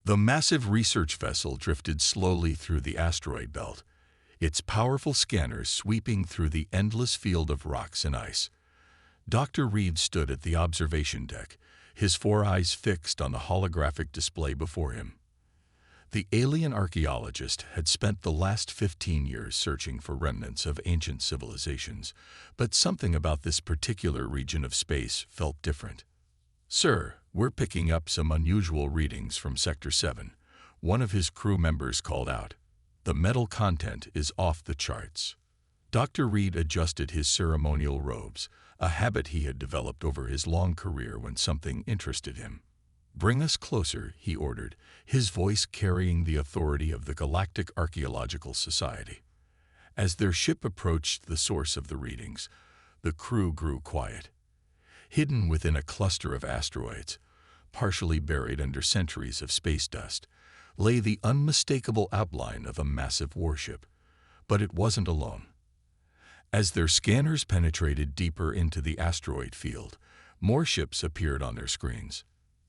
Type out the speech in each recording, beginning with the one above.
The massive research vessel drifted slowly through the asteroid belt, its powerful scanners sweeping through the endless field of rocks and ice. Dr. Reed stood at the observation deck, his four eyes fixed on the holographic display before him. The alien archaeologist had spent the last 15 years searching for remnants of ancient civilizations, but something about this particular region of space felt different. "Sir, we're picking up some unusual readings from Sector 7, one of his crew members called out. "The metal content is off the charts." Dr. Reed adjusted his ceremonial robes, a habit he had developed over his long career when something interested him. "Bring us closer," he ordered, his voice carrying the authority of the Galactic Archaeological Society. As their ship approached the source of the readings, the crew grew quiet. Hidden within a cluster of asteroids, partially buried under centuries of space dust, lay the unmistakable outline of a massive warship. But it wasn't alone. As their scanners penetrated deeper into the asteroid field, more ships appeared on their screens.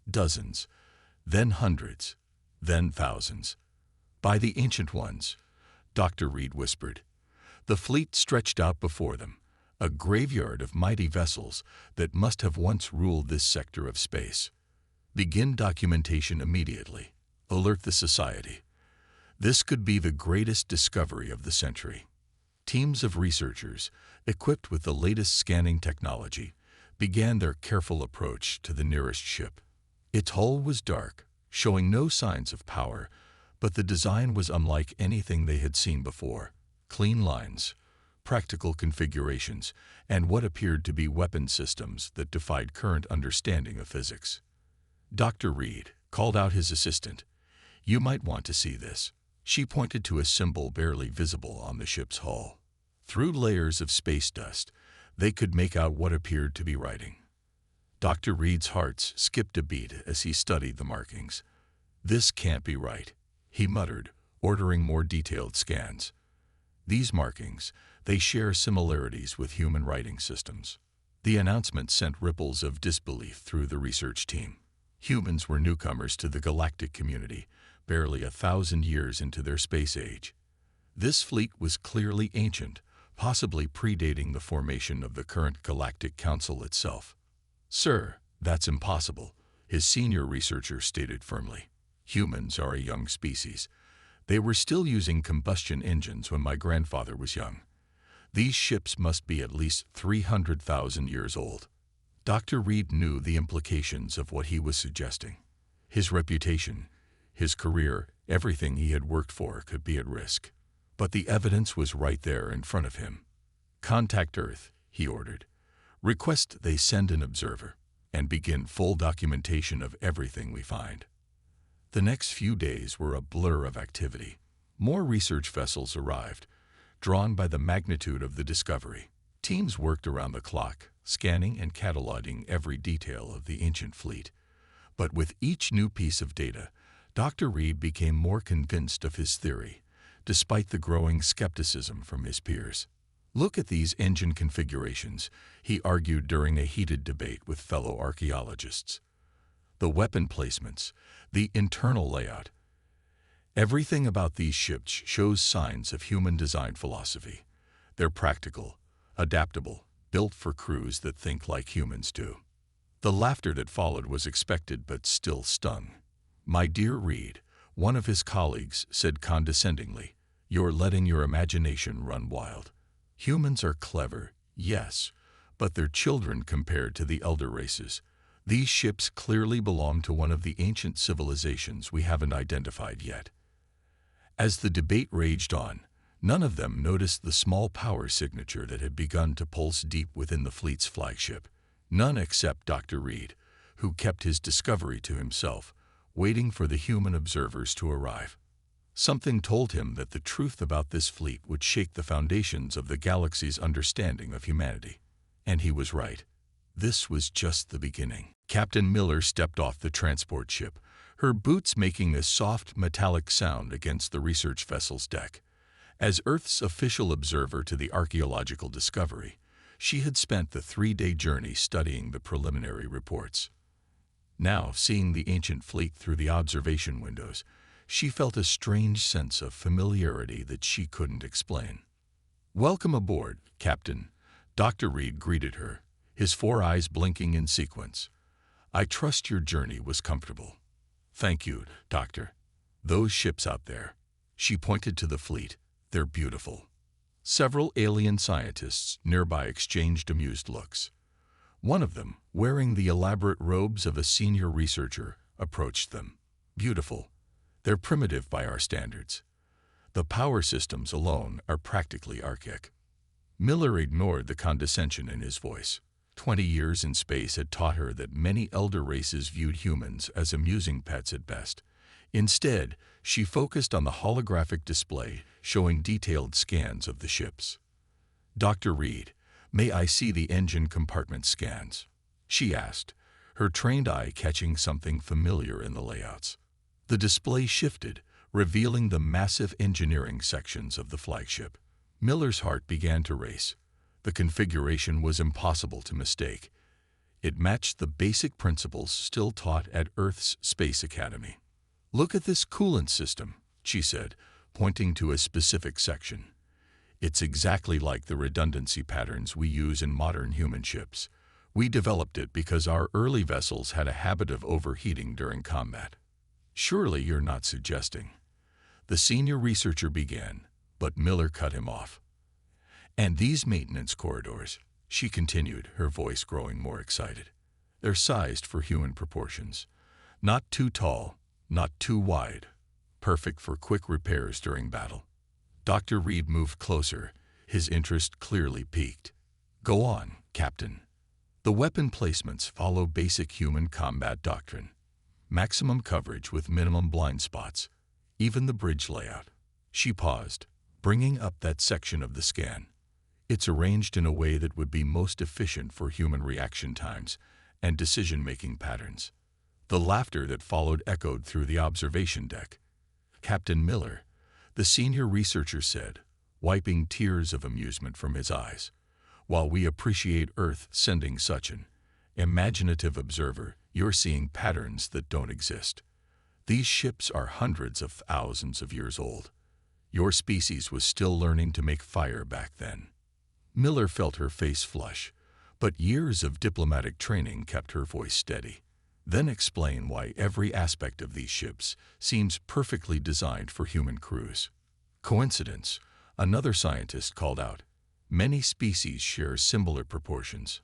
Dozens, then hundreds, then thousands. "By the Ancient Ones," Dr. Reed whispered. The fleet stretched out before them, a graveyard of mighty vessels that must have once ruled this sector of space. "Begin documentation immediately. Alert the Society. This could be the greatest discovery of the century." Teams of researchers, equipped with the latest scanning technology, began their careful approach to the nearest ship. Its hull was dark, showing no signs of power, but the design was unlike anything they had seen before. Clean lines, practical configurations, and what appeared to be weapon systems that defied current understanding of physics. Dr. Reed called out his assistant. "You might want to see this." She pointed to a symbol barely visible on the ship's hull. Through layers of space dust, they could make out what appeared to be writing. Dr. Reed's heart skipped a beat as he studied the markings. "This can't be right," he muttered, ordering more detailed scans. "These markings, they share similarities with human writing systems." The announcement sent ripples of disbelief through the research team. Humans were newcomers to the galactic community, barely 1,000 years into their space age. This fleet was clearly ancient, possibly predating the formation of the current Galactic Council itself. "Sir, that's impossible," his senior researcher stated firmly. "Humans are a young species. They were still using combustion engines when my grandfather was young. These ships must be at least 300,000 years old." Dr. Reed knew the implications of what he was suggesting. His reputation, his career, everything he had worked for could be at risk. But the evidence was right there in front of him. "Contact Earth," he ordered. "Request they send an observer, and begin full documentation of everything we find." The next few days were a blur of activity. More research vessels arrived, drawn by the magnitude of the discovery. Teams worked around the clock, scanning and cataloging every detail of the ancient fleet. But with each new piece of data, Dr. Reed became more convinced of his theory, despite the growing skepticism from his peers. "Look at these engine configurations," he argued during a heated debate with fellow archaeologists. "The weapon placements, the internal layout. Everything about these ships shows signs of human design philosophy. They're practical, adaptable, built for crews that think like humans do." The laughter that followed was expected but still stung. "My dear Reed," one of his colleagues said condescendingly, "you're letting your imagination run wild. Humans are clever, yes, but they're children compared to the elder races. These ships clearly belong to one of the ancient civilizations we haven't identified yet." As the debate raged on, none of them noticed the small power signature that had begun to pulse deep within the fleet's flagship. None except Dr. Reed, who kept his discovery to himself, waiting for the human observers to arrive. Something told him that the truth about this fleet would shake the foundations of the galaxy's understanding of humanity. And he was right. This was just the beginning. Captain Miller stepped off the transport ship, her boots making a soft metallic sound against the research vessel's deck. As Earth's official observer to the archaeological discovery, she had spent the 3-day journey studying the preliminary reports. Now, seeing the ancient fleet through the observation windows, she felt a strange sense of familiarity that she couldn't explain. "Welcome aboard, Captain," Dr. Reed greeted her, his 4 eyes blinking in sequence. "I trust your journey was comfortable." "Thank you, Doctor. Those ships out there," she pointed to the fleet, "they're beautiful." Several alien scientists nearby exchanged amused looks. One of them, wearing the elaborate robes of a senior researcher, approached them. "Beautiful. They're primitive by our standards. The power systems alone are practically archaic." Miller ignored the condescension in his voice. 20 years in space had taught her that many elder races viewed humans as amusing pets at best. Instead, she focused on the holographic display showing detailed scans of the ships. "Dr. Reed, may I see the engine compartment scans?" she asked, her trained eye catching something familiar in the layouts. The display shifted, revealing the massive engineering sections of the flagship. Miller's heart began to race. The configuration was impossible to mistake. It matched the basic principles still taught at Earth's Space Academy. "Look at this coolant system," she said, pointing to a specific section. "It's exactly like the redundancy patterns we use in modern human ships. We developed it because our early vessels had a habit of overheating during combat." "Surely you're not suggesting—" the senior researcher began, but Miller cut him off. "And these maintenance corridors," she continued, her voice growing more excited. "They're sized for human proportions. Not too tall, not too wide. Perfect for quick repairs during battle." Dr. Reed moved closer, his interest clearly piqued. "Go on, Captain." "The weapon placements follow basic human combat doctrine. Maximum coverage with minimum blind spots. Even the bridge layout." She paused, bringing up that section of the scan. "It's arranged in a way that would be most efficient for human reaction times and decision-making patterns." The laughter that followed echoed through the observation deck. "Captain Miller," the senior researcher said, wiping tears of amusement from his eyes, "while we appreciate Earth sending such an imaginative observer, you're seeing patterns that don't exist. These ships are hundreds of thousands of years old. Your species was still learning to make fire back then." Miller felt her face flush, but years of diplomatic training kept her voice steady. "Then explain why every aspect of these ships seems perfectly designed for human crews." "Coincidence," another scientist called out. "Many species share similar proportions."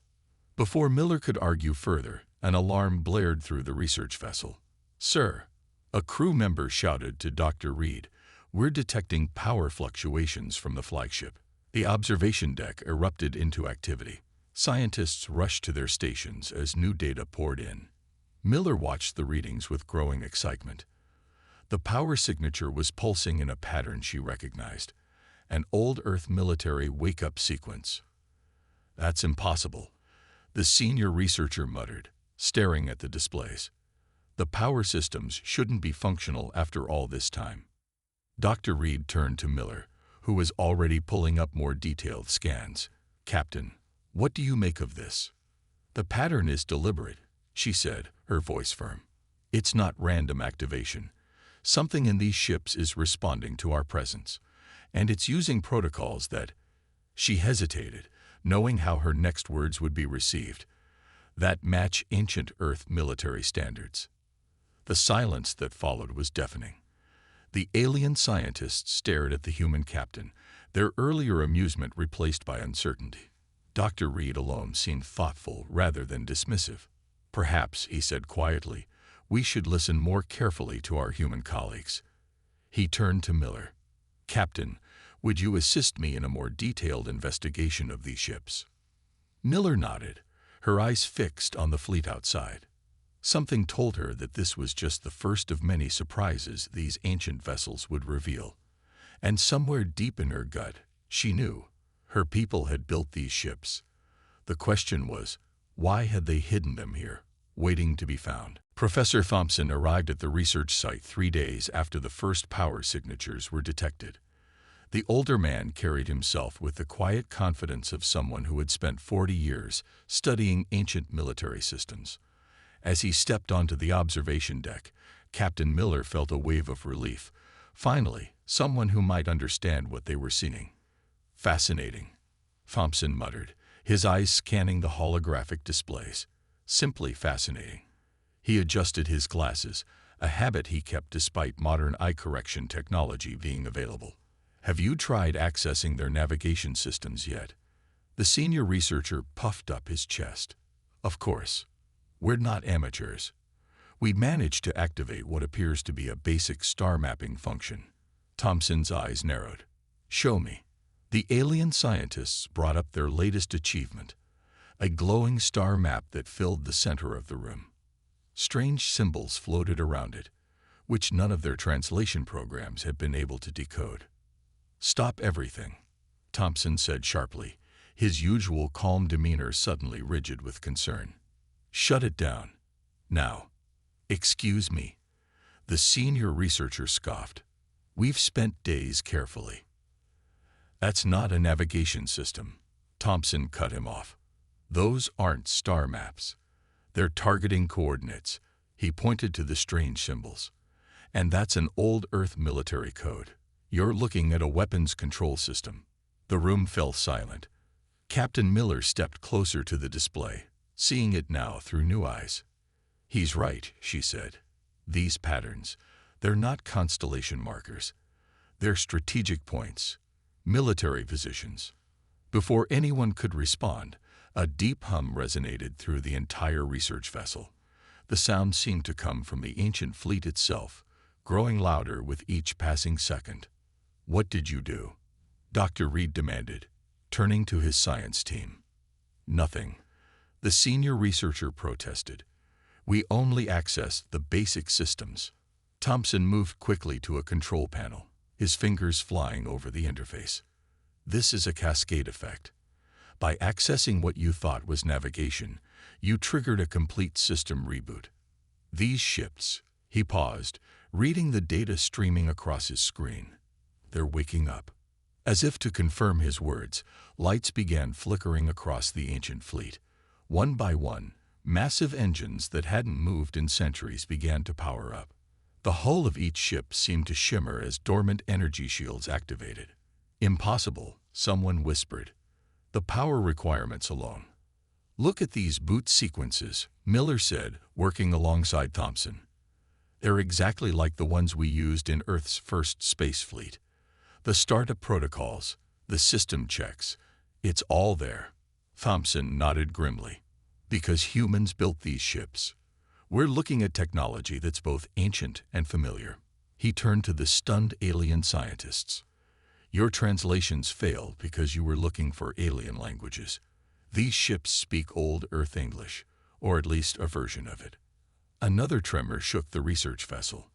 Before Miller could argue further, an alarm blared through the research vessel. "Sir," a crew member shouted to Dr. Reed, "we're detecting power fluctuations from the flagship." The observation deck erupted into activity. Scientists rushed to their stations as new data poured in. Miller watched the readings with growing excitement. The power signature was pulsing in a pattern she recognized, an old Earth military wake-up sequence. "That's impossible," the senior researcher muttered, staring at the displays. "The power systems shouldn't be functional after all this time." Dr. Reed turned to Miller, who was already pulling up more detailed scans. "Captain, what do you make of this?" "The pattern is deliberate," she said, her voice firm. "It's not random activation. Something in these ships is responding to our presence, and it's using protocols that—" She hesitated, knowing how her next words would be received, "that match ancient Earth military standards." The silence that followed was deafening. The alien scientists stared at the human captain, their earlier amusement replaced by uncertainty. Dr. Reed alone seemed thoughtful rather than dismissive. "Perhaps," he said quietly, "we should listen more carefully to our human colleagues." He turned to Miller. "Captain, would you assist me in a more detailed investigation of these ships?" Miller nodded, her eyes fixed on the fleet outside. Something told her that this was just the first of many surprises these ancient vessels would reveal. And somewhere deep in her gut, she knew, her people had built these ships. The question was, why had they hidden them here, waiting to be found? Professor Thompson arrived at the research site 3 days after the first power signatures were detected. The older man carried himself with the quiet confidence of someone who had spent 40 years studying ancient military systems. As he stepped onto the observation deck, Captain Miller felt a wave of relief. Finally, someone who might understand what they were seeing. Fascinating, Thompson muttered, his eyes scanning the holographic displays. Simply fascinating. He adjusted his glasses, a habit he kept despite modern eye correction technology being available. Have you tried accessing their navigation systems yet? The senior researcher puffed up his chest. Of course. We're not amateurs. We managed to activate what appears to be a basic star mapping function. Thompson's eyes narrowed. Show me. The alien scientists brought up their latest achievement, a glowing star map that filled the center of the room. Strange symbols floated around it, which none of their translation programs had been able to decode. Stop everything, Thompson said sharply, his usual calm demeanor suddenly rigid with concern. Shut it down. Now. Excuse me. The senior researcher scoffed. We've spent days carefully. That's not a navigation system, Thompson cut him off. Those aren't star maps. They're targeting coordinates. He pointed to the strange symbols. And that's an old Earth military code. You're looking at a weapons control system. The room fell silent. Captain Miller stepped closer to the display, seeing it now through new eyes. He's right, she said. These patterns, they're not constellation markers. They're strategic points, military positions. Before anyone could respond, a deep hum resonated through the entire research vessel. The sound seemed to come from the ancient fleet itself, growing louder with each passing second. What did you do? Dr. Reed demanded, turning to his science team. Nothing. The senior researcher protested. We only accessed the basic systems. Thompson moved quickly to a control panel, his fingers flying over the interface. This is a cascade effect. By accessing what you thought was navigation, you triggered a complete system reboot. These ships, he paused, reading the data streaming across his screen. They're waking up. As if to confirm his words, lights began flickering across the ancient fleet. One by one, massive engines that hadn't moved in centuries began to power up. The hull of each ship seemed to shimmer as dormant energy shields activated. Impossible, someone whispered. The power requirements alone. Look at these boot sequences, Miller said, working alongside Thompson. They're exactly like the ones we used in Earth's first space fleet. The startup protocols, the system checks, it's all there. Thompson nodded grimly. Because humans built these ships. We're looking at technology that's both ancient and familiar. He turned to the stunned alien scientists. Your translations failed because you were looking for alien languages. These ships speak Old Earth English, or at least a version of it. Another tremor shook the research vessel.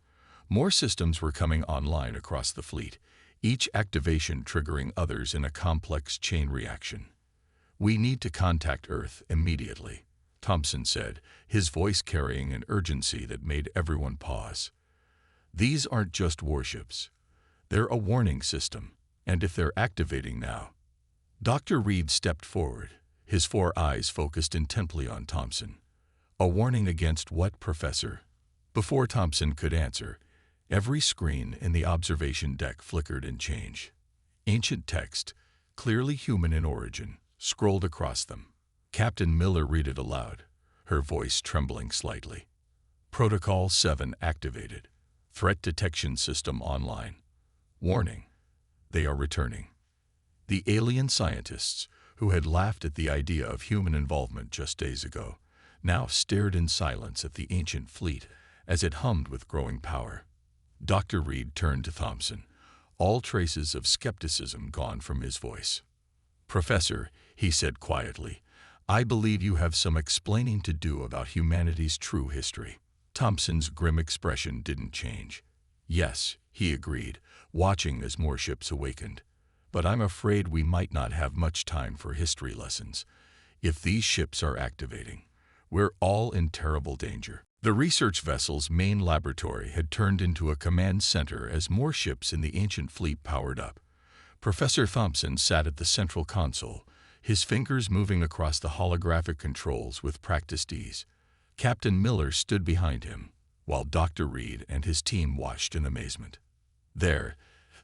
More systems were coming online across the fleet, each activation triggering others in a complex chain reaction. We need to contact Earth immediately, Thompson said, his voice carrying an urgency that made everyone pause. These aren't just warships. They're a warning system, and if they're activating now... Dr. Reed stepped forward, his 4 eyes focused intently on Thompson. A warning against what, Professor? Before Thompson could answer, every screen in the observation deck flickered and changed. Ancient text, clearly human in origin, scrolled across them. Captain Miller read it aloud, her voice trembling slightly. Protocol 7 activated. Threat detection system online. Warning. They are returning. The alien scientists, who had laughed at the idea of human involvement just days ago, now stared in silence at the ancient fleet as it hummed with growing power. Dr. Reed turned to Thompson, all traces of skepticism gone from his voice. Professor, he said quietly, I believe you have some explaining to do about humanity's true history. Thompson's grim expression didn't change. Yes, he agreed, watching as more ships awakened. But I'm afraid we might not have much time for history lessons. If these ships are activating, we're all in terrible danger. The research vessel's main laboratory had turned into a command center as more ships in the ancient fleet powered up. Professor Thompson sat at the central console, his fingers moving across the holographic controls with practiced ease. Captain Miller stood behind him, while Dr. Reed and his team watched in amazement. "There,"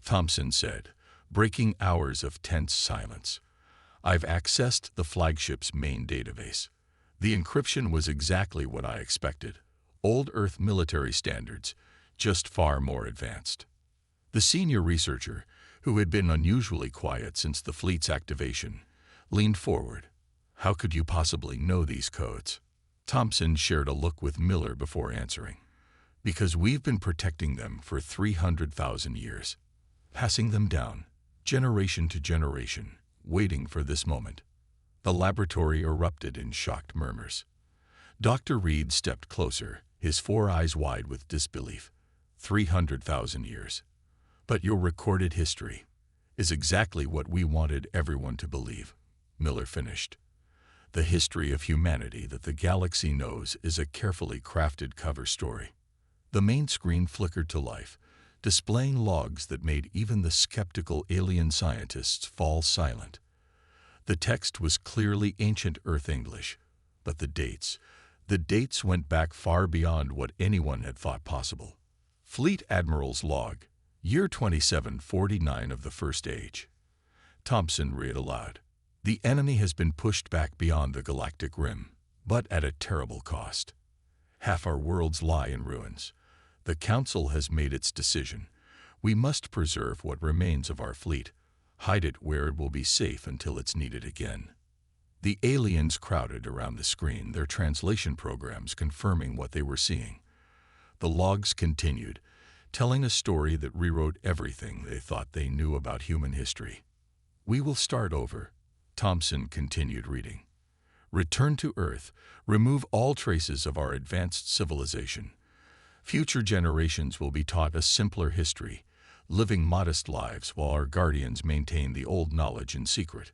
Thompson said, breaking hours of tense silence. "I've accessed the flagship's main database. The encryption was exactly what I expected. Old Earth military standards, just far more advanced." The senior researcher, who had been unusually quiet since the fleet's activation, leaned forward. "How could you possibly know these codes?" Thompson shared a look with Miller before answering. "Because we've been protecting them for 300,000 years, passing them down, generation to generation, waiting for this moment." The laboratory erupted in shocked murmurs. Dr. Reed stepped closer, his 4 eyes wide with disbelief. 300,000 years. "But your recorded history is exactly what we wanted everyone to believe," Miller finished. "The history of humanity that the galaxy knows is a carefully crafted cover story." The main screen flickered to life, displaying logs that made even the skeptical alien scientists fall silent. The text was clearly ancient Earth English, but the dates went back far beyond what anyone had thought possible. "Fleet Admiral's Log, year 2749 of the First Age." Thompson read aloud. "The enemy has been pushed back beyond the galactic rim, but at a terrible cost. Half our worlds lie in ruins. The Council has made its decision. We must preserve what remains of our fleet, hide it where it will be safe until it's needed again." The aliens crowded around the screen, their translation programs confirming what they were seeing. The logs continued, telling a story that rewrote everything they thought they knew about human history. "We will start over," Thompson continued reading. "Return to Earth, remove all traces of our advanced civilization. Future generations will be taught a simpler history, living modest lives while our guardians maintain the old knowledge in secret.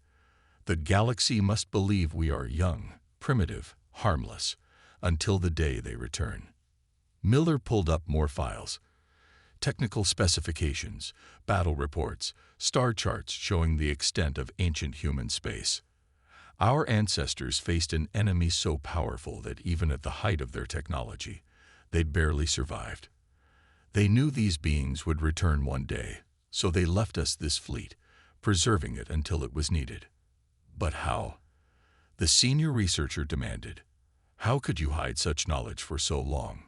The galaxy must believe we are young, primitive, harmless, until the day they return." Miller pulled up more files. Technical specifications, battle reports, star charts showing the extent of ancient human space. "Our ancestors faced an enemy so powerful that even at the height of their technology, they'd barely survived. They knew these beings would return one day, so they left us this fleet, preserving it until it was needed." "But how?" the senior researcher demanded. "How could you hide such knowledge for so long?"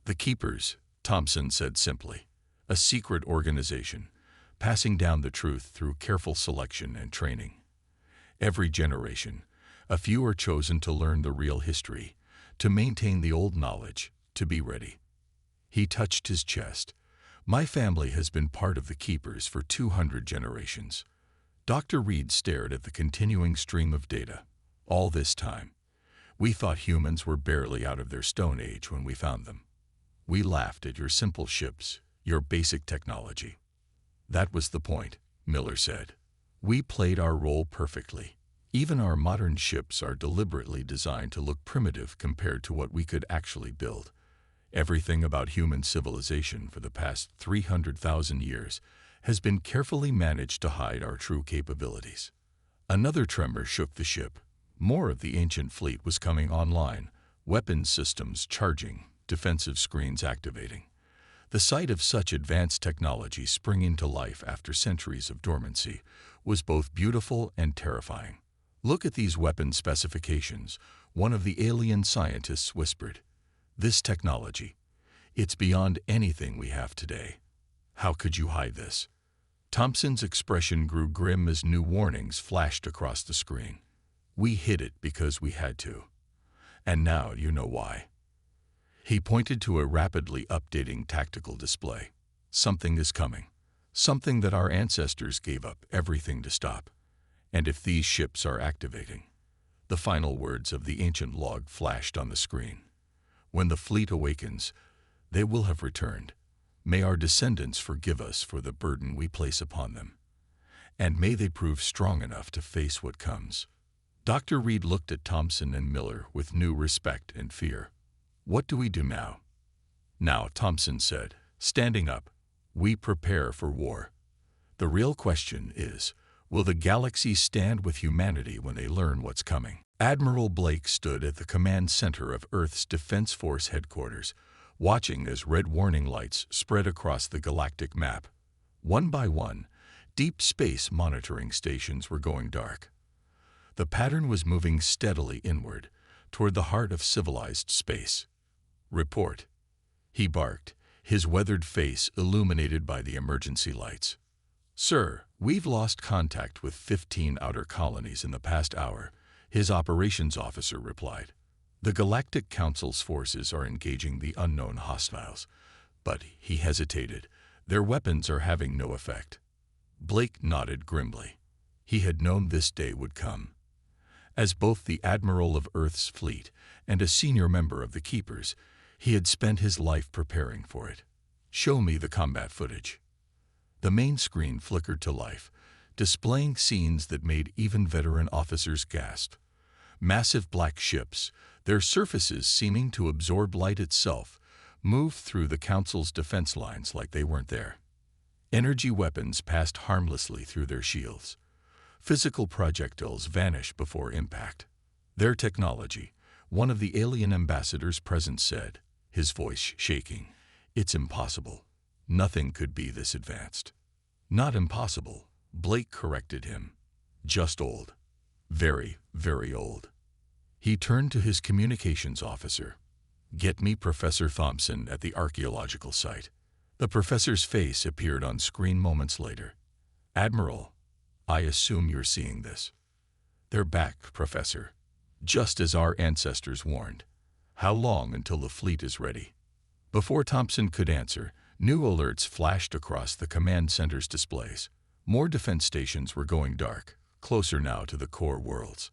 "The Keepers," Thompson said simply. "A secret organization, passing down the truth through careful selection and training. Every generation, a few are chosen to learn the real history, to maintain the old knowledge, to be ready." He touched his chest. "My family has been part of the Keepers for 200 generations." Dr. Reed stared at the continuing stream of data. "All this time, we thought humans were barely out of their Stone Age when we found them. We laughed at your simple ships, your basic technology." "That was the point," Miller said. "We played our role perfectly. Even our modern ships are deliberately designed to look primitive compared to what we could actually build. Everything about human civilization for the past 300,000 years has been carefully managed to hide our true capabilities." Another tremor shook the ship. More of the ancient fleet was coming online, weapons systems charging, defensive screens activating. The sight of such advanced technology springing to life after centuries of dormancy was both beautiful and terrifying. "Look at these weapon specifications," one of the alien scientists whispered. "This technology, it's beyond anything we have today. How could you hide this?" Thompson's expression grew grim as new warnings flashed across the screen. "We hid it because we had to. And now you know why." He pointed to a rapidly updating tactical display. "Something is coming. Something that our ancestors gave up everything to stop. And if these ships are activating..." The final words of the ancient log flashed on the screen. "When the fleet awakens, they will have returned. May our descendants forgive us for the burden we place upon them. And may they prove strong enough to face what comes." Dr. Reed looked at Thompson and Miller with new respect and fear. "What do we do now?" "Now," Thompson said, standing up, "we prepare for war. The real question is, will the galaxy stand with humanity when they learn what's coming?" Admiral Blake stood at the command center of Earth's Defense Force headquarters, watching as red warning lights spread across the galactic map. One by one, deep space monitoring stations were going dark. The pattern was moving steadily inward, toward the heart of civilized space. "Report," he barked, his weathered face illuminated by the emergency lights. "Sir, we've lost contact with 15 outer colonies in the past hour," his operations officer replied. "The Galactic Council's forces are engaging the unknown hostiles." But he hesitated. "Their weapons are having no effect." Blake nodded grimly. He had known this day would come. As both the Admiral of Earth's fleet and a senior member of the Keepers, he had spent his life preparing for it. "Show me the combat footage." The main screen flickered to life, displaying scenes that made even veteran officers gasp. Massive black ships, their surfaces seeming to absorb light itself, moved through the Council's defense lines like they weren't there. Energy weapons passed harmlessly through their shields. Physical projectiles vanished before impact. "Their technology," one of the alien ambassadors present said, his voice shaking. "It's impossible. Nothing could be this advanced." "Not impossible," Blake corrected him. "Just old. Very, very old." He turned to his communications officer. "Get me Professor Thompson at the archaeological site." The professor's face appeared on screen moments later. "Admiral, I assume you're seeing this." "They're back, Professor. Just as our ancestors warned. How long until the fleet is ready?" Before Thompson could answer, new alerts flashed across the command center's displays. More defense stations were going dark, closer now to the core worlds.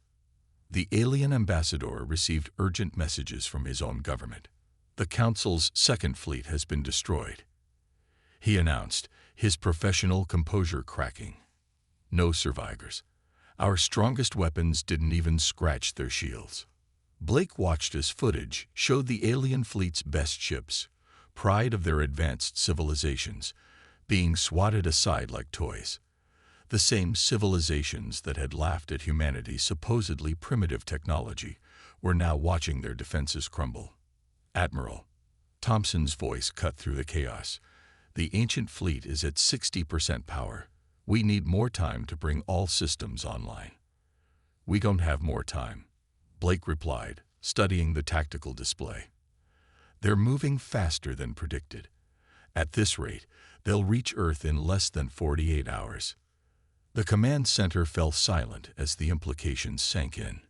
The alien ambassador received urgent messages from his own government. "The Council's second fleet has been destroyed," he announced, his professional composure cracking. "No survivors. Our strongest weapons didn't even scratch their shields." Blake watched as footage showed the alien fleet's best ships, pride of their advanced civilizations, being swatted aside like toys. The same civilizations that had laughed at humanity's supposedly primitive technology were now watching their defenses crumble. "Admiral," Thompson's voice cut through the chaos, "the ancient fleet is at 60% power. We need more time to bring all systems online." "We don't have more time," Blake replied, studying the tactical display. "They're moving faster than predicted. At this rate, they'll reach Earth in less than 48 hours. The command center fell silent as the implications sank in.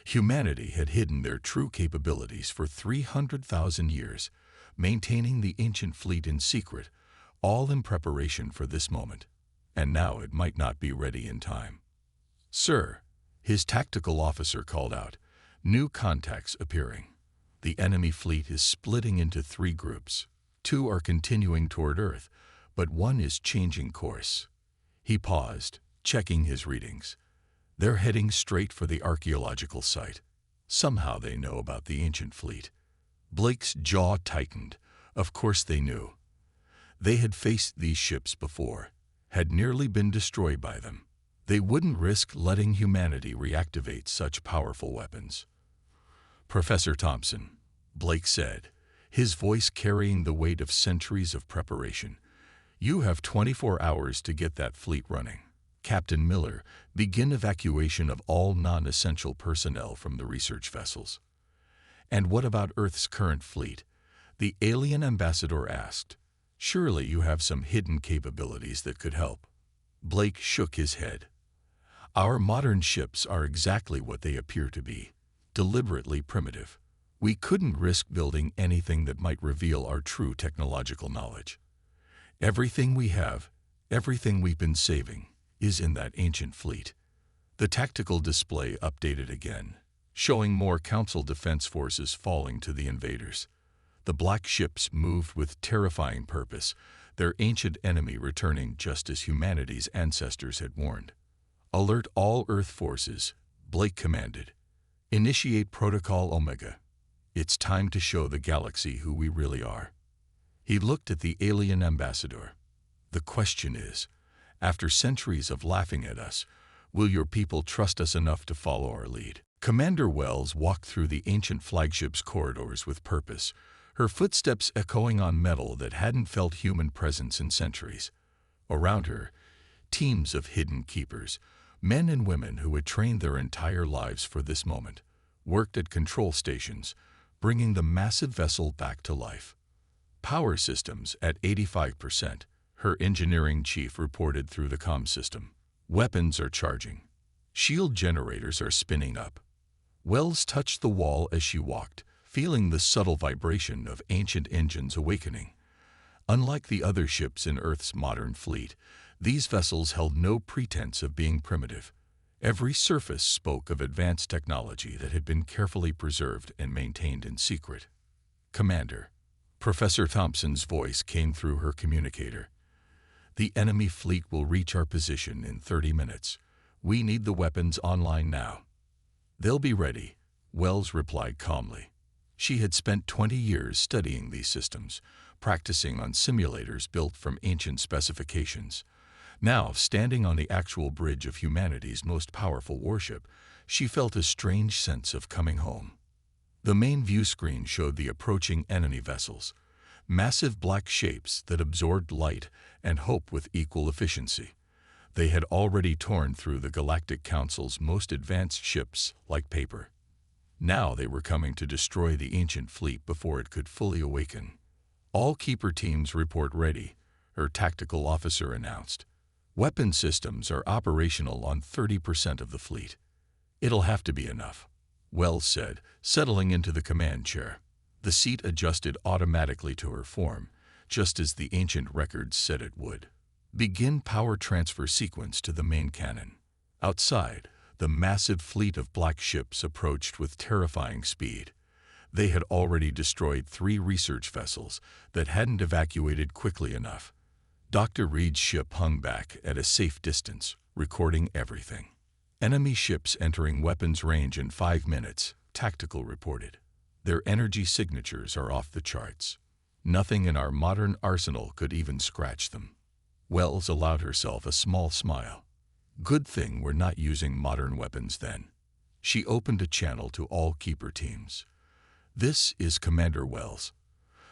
Humanity had hidden their true capabilities for 300,000 years, maintaining the ancient fleet in secret, all in preparation for this moment. And now it might not be ready in time. "Sir," his tactical officer called out, "new contacts appearing. The enemy fleet is splitting into 3 groups. 2 are continuing toward Earth, but 1 is changing course." He paused, checking his readings. "They're heading straight for the archaeological site. Somehow they know about the ancient fleet." Blake's jaw tightened. Of course they knew. They had faced these ships before, had nearly been destroyed by them. They wouldn't risk letting humanity reactivate such powerful weapons. "Professor Thompson," Blake said, his voice carrying the weight of centuries of preparation, "you have 24 hours to get that fleet running. Captain Miller, begin evacuation of all non-essential personnel from the research vessels." "And what about Earth's current fleet?" the alien ambassador asked. "Surely you have some hidden capabilities that could help." Blake shook his head. "Our modern ships are exactly what they appear to be, deliberately primitive. We couldn't risk building anything that might reveal our true technological knowledge. Everything we have, everything we've been saving, is in that ancient fleet." The tactical display updated again, showing more Council defense forces falling to the invaders. The black ships moved with terrifying purpose, their ancient enemy returning just as humanity's ancestors had warned. "Alert all Earth forces," Blake commanded. "Initiate Protocol Omega. It's time to show the galaxy who we really are." He looked at the alien ambassador. "The question is, after centuries of laughing at us, Will your people trust us enough to follow our lead? Commander Wells walked through the ancient flagship's corridors with purpose, her footsteps echoing on metal that hadn't felt human presence in centuries. Around her, teams of hidden keepers, men and women who had trained their entire lives for this moment, worked at control stations, bringing the massive vessel back to life. Power systems at 85%, her engineering chief reported through the comm system. Weapons are charging. Shield generators are spinning up. Wells touched the wall as she walked, feeling the subtle vibration of ancient engines awakening. Unlike the other ships in Earth's modern fleet, these vessels held no pretense of being primitive. Every surface spoke of advanced technology that had been carefully preserved and maintained in secret. Commander, Professor Thompson's voice came through her communicator. The enemy fleet will reach our position in 30 minutes. We need the weapons online now. They'll be ready, Wells replied calmly. She had spent 20 years studying these systems, practicing on simulators built from ancient specifications. Now, standing on the actual bridge of humanity's most powerful warship, she felt a strange sense of coming home. The main view screen showed the approaching enemy vessels, massive black shapes that absorbed light and hope with equal efficiency. They had already torn through the Galactic Council's most advanced ships like paper. Now they were coming to destroy the ancient fleet before it could fully awaken. All Keeper teams report ready, her tactical officer announced. Weapon systems are operational on 30% of the fleet. It'll have to be enough, Wells said, settling into the command chair. The seat adjusted automatically to her form, just as the ancient records said it would. Begin power transfer sequence to the main cannon. Outside, the massive fleet of black ships approached with terrifying speed. They had already destroyed 3 research vessels that hadn't evacuated quickly enough. Dr. Reed's ship hung back at a safe distance, recording everything. Enemy ships entering weapons range in 5 minutes, Tactical reported. Their energy signatures are off the charts. Nothing in our modern arsenal could even scratch them. Wells allowed herself a small smile. Good thing we're not using modern weapons then. She opened a channel to all Keeper teams. This is Commander Wells.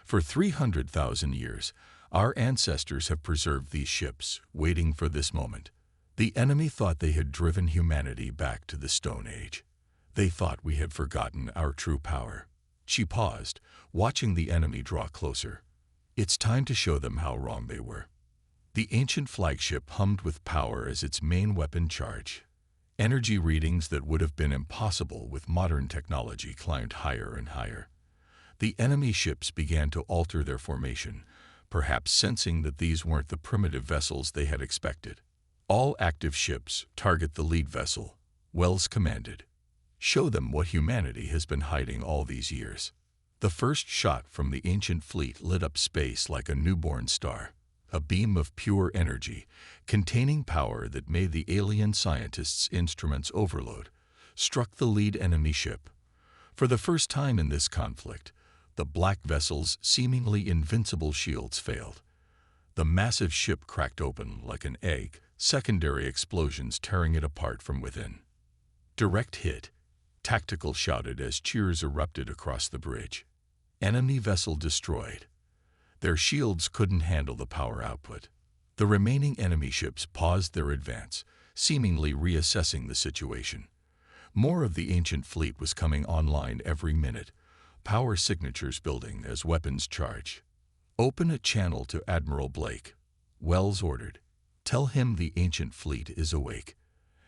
For 300,000 years, our ancestors have preserved these ships, waiting for this moment. The enemy thought they had driven humanity back to the Stone Age. They thought we had forgotten our true power. She paused, watching the enemy draw closer. It's time to show them how wrong they were. The ancient flagship hummed with power as its main weapon charged. Energy readings that would have been impossible with modern technology climbed higher and higher. The enemy ships began to alter their formation, perhaps sensing that these weren't the primitive vessels they had expected. All active ships target the lead vessel, Wells commanded. Show them what humanity has been hiding all these years. The first shot from the ancient fleet lit up space like a newborn star. A beam of pure energy, containing power that made the alien scientists' instruments overload, struck the lead enemy ship. For the first time in this conflict, the black vessel's seemingly invincible shields failed. The massive ship cracked open like an egg, secondary explosions tearing it apart from within. Direct hit, Tactical shouted as cheers erupted across the bridge. Enemy vessel destroyed. Their shields couldn't handle the power output. The remaining enemy ships paused their advance, seemingly reassessing the situation. More of the ancient fleet was coming online every minute, power signatures building as weapons charge. Open a channel to Admiral Blake, Wells ordered. Tell him the ancient fleet is awake.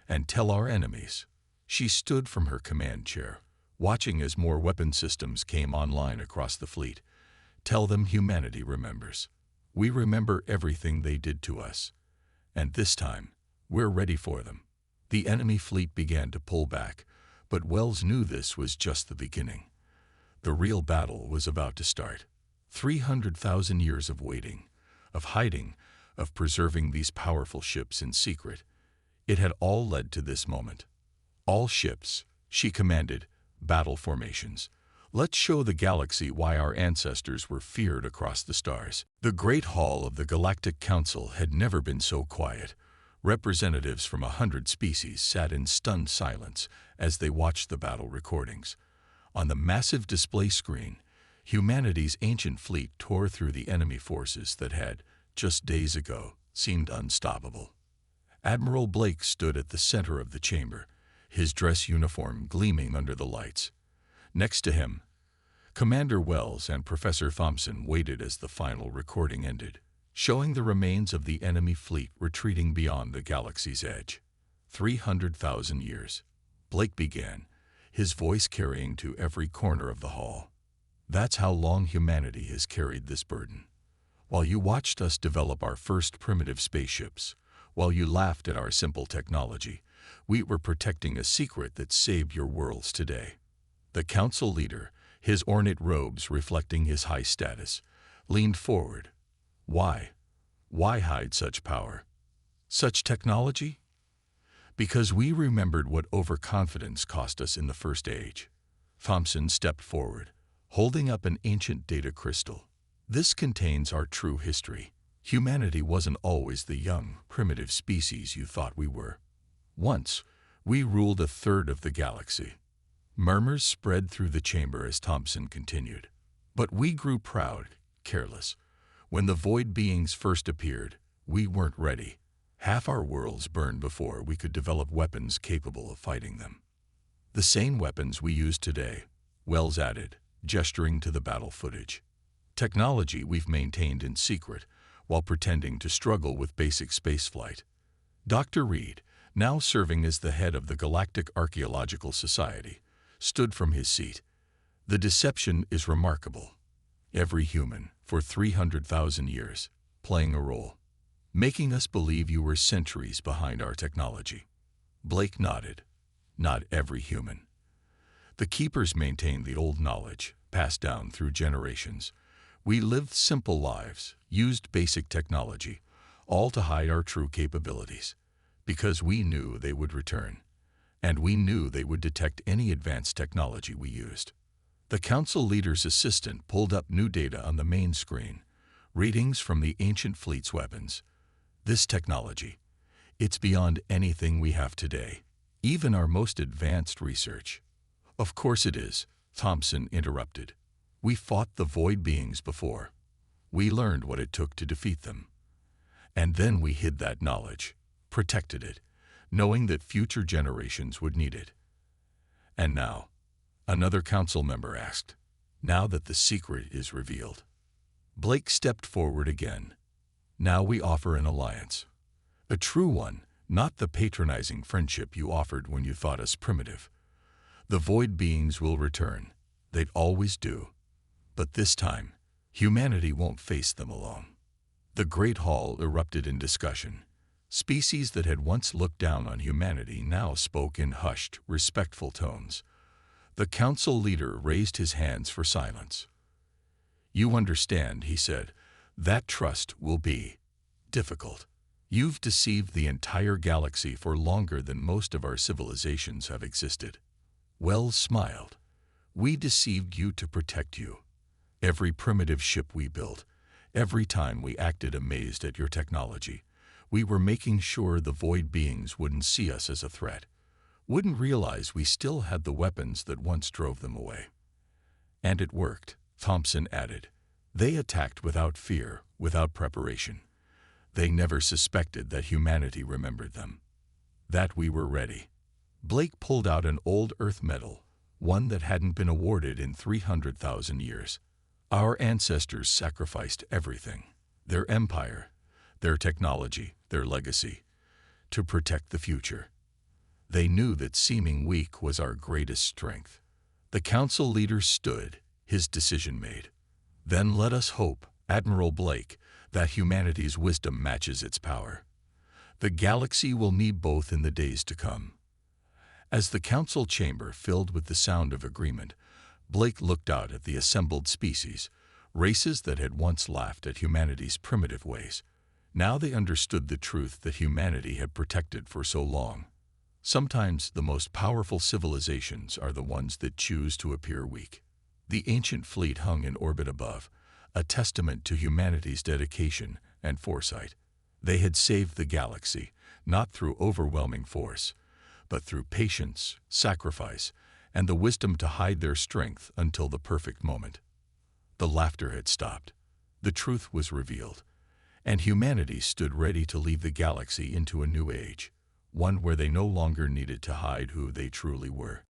And tell our enemies. She stood from her command chair, watching as more weapon systems came online across the fleet. Tell them humanity remembers. We remember everything they did to us. And this time, we're ready for them. The enemy fleet began to pull back, but Wells knew this was just the beginning. The real battle was about to start. 300,000 years of waiting, of hiding, of preserving these powerful ships in secret. It had all led to this moment. All ships, she commanded, battle formations. Let's show the galaxy why our ancestors were feared across the stars. The Great Hall of the Galactic Council had never been so quiet, Representatives from 100 species sat in stunned silence as they watched the battle recordings. On the massive display screen, humanity's ancient fleet tore through the enemy forces that had, just days ago, seemed unstoppable. Admiral Blake stood at the center of the chamber, his dress uniform gleaming under the lights. Next to him, Commander Wells and Professor Thompson waited as the final recording ended, showing the remains of the enemy fleet retreating beyond the galaxy's edge. 300,000 years. Blake began, his voice carrying to every corner of the hall. That's how long humanity has carried this burden. While you watched us develop our first primitive spaceships, while you laughed at our simple technology, we were protecting a secret that saved your worlds today. The council leader, his ornate robes reflecting his high status, leaned forward. Why? Why hide such power? Such technology? Because we remembered what overconfidence cost us in the First Age. Thompson stepped forward, holding up an ancient data crystal. This contains our true history. Humanity wasn't always the young, primitive species you thought we were. Once, we ruled a third of the galaxy. Murmurs spread through the chamber as Thompson continued. But we grew proud, careless. When the void beings first appeared, we weren't ready. Half our worlds burned before we could develop weapons capable of fighting them. The same weapons we use today, Wells added, gesturing to the battle footage. Technology we've maintained in secret while pretending to struggle with basic spaceflight. Dr. Reed, now serving as the head of the Galactic Archaeological Society, stood from his seat. The deception is remarkable. Every human, for 300,000 years, playing a role, making us believe you were centuries behind our technology. Blake nodded. Not every human. The Keepers maintained the old knowledge, passed down through generations. We lived simple lives, used basic technology, all to hide our true capabilities, because we knew they would return. And we knew they would detect any advanced technology we used. The council leader's assistant pulled up new data on the main screen, readings from the ancient fleet's weapons. This technology, it's beyond anything we have today, even our most advanced research. Of course it is, Thompson interrupted. We fought the void beings before. We learned what it took to defeat them. And then we hid that knowledge, protected it, knowing that future generations would need it. And now, another council member asked, now that the secret is revealed. Blake stepped forward again. Now we offer an alliance. A true one, not the patronizing friendship you offered when you thought us primitive. The void beings will return. They'd always do. But this time, humanity won't face them alone. The Great Hall erupted in discussion. Species that had once looked down on humanity now spoke in hushed, respectful tones. The council leader raised his hands for silence. You understand, he said, that trust will be difficult. You've deceived the entire galaxy for longer than most of our civilizations have existed. Wells smiled. We deceived you to protect you. Every primitive ship we built, every time we acted amazed at your technology, we were making sure the void beings wouldn't see us as a threat, wouldn't realize we still had the weapons that once drove them away. And it worked, Thompson added. They attacked without fear, without preparation. They never suspected that humanity remembered them, that we were ready. Blake pulled out an old Earth medal, one that hadn't been awarded in 300,000 years. Our ancestors sacrificed everything, their empire, their technology, their legacy, to protect the future. They knew that seeming weak was our greatest strength. The council leader stood, his decision made. Then let us hope, Admiral Blake, that humanity's wisdom matches its power. The galaxy will need both in the days to come. As the council chamber filled with the sound of agreement, Blake looked out at the assembled species, races that had once laughed at humanity's primitive ways. Now they understood the truth that humanity had protected for so long. Sometimes the most powerful civilizations are the ones that choose to appear weak. The ancient fleet hung in orbit above, a testament to humanity's dedication and foresight. They had saved the galaxy, not through overwhelming force, but through patience, sacrifice, and the wisdom to hide their strength until the perfect moment. The laughter had stopped. The truth was revealed, and humanity stood ready to lead the galaxy into a new age, one where they no longer needed to hide who they truly were.